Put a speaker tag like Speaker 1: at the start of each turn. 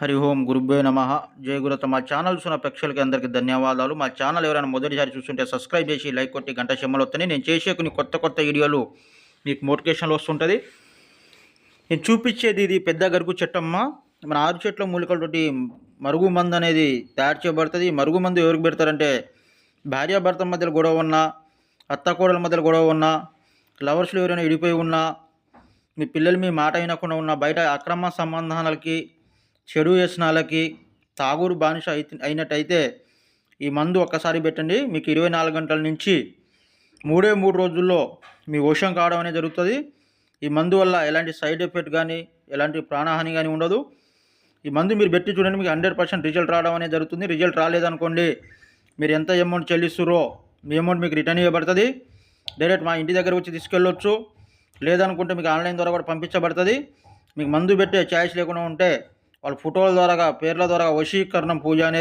Speaker 1: హరి ఓం గురుభ్యో నమ. జయ గురుత. మా ఛానల్ చూసిన ప్రేక్షకులకి అందరికీ ధన్యవాదాలు. మా ఛానల్ ఎవరైనా మొదటిసారి చూస్తుంటే సబ్స్క్రైబ్ చేసి లైక్ కొట్టి గంట చెమ్మలు వస్తాయి. నేను చేసే కొన్ని కొత్త కొత్త వీడియోలు మీకు నోటిఫికేషన్లు వస్తుంటుంది. నేను చూపించేది ఇది పెద్ద గరుకు చెట్టమ్మ. మన ఆరు చెట్ల మూలికలతోటి మరుగు మందు అనేది తయారు చేయబడుతుంది. మరుగు మందు ఎవరికి పెడతారంటే భార్యాభర్త మధ్యలో గొడవ ఉన్నా, అత్తకోడల మధ్యలో గొడవ ఉన్నా, లవర్స్లో ఎవరైనా విడిపోయి ఉన్నా, మీ పిల్లలు మీ మాట వినకుండా ఉన్న, బయట అక్రమ సంబంధాలకి, చెడు వ్యసనాలకి, తాగుడు బానిస అయినట్టయితే ఈ మందు ఒక్కసారి పెట్టండి. మీకు 24 గంటల నుంచి 3 రోజుల్లో మీ వశం కావడం అనేది జరుగుతుంది. ఈ మందు వల్ల ఎలాంటి సైడ్ ఎఫెక్ట్ కానీ, ఎలాంటి ప్రాణహాని కానీ ఉండదు. ఈ మందు మీరు పెట్టి చూడండి, మీకు 100% రిజల్ట్ రావడం అనేది జరుగుతుంది. రిజల్ట్ రాలేదనుకోండి, మీరు ఎంత అమౌంట్ చెల్లిస్తురో మీ అమౌంట్ మీకు రిటర్న్ ఇవ్వబడుతుంది. డైరెక్ట్ మా ఇంటి దగ్గర వచ్చి తీసుకెళ్ళొచ్చు. లేదనుకుంటే మీకు ఆన్లైన్ ద్వారా కూడా పంపించబడుతుంది. మీకు మందు పెట్టే ఛాయిస్ లేకుండా ఉంటే వాళ్ళ ఫోటోల ద్వారా, పేర్ల ద్వారా వశీకరణం పూజ అనేది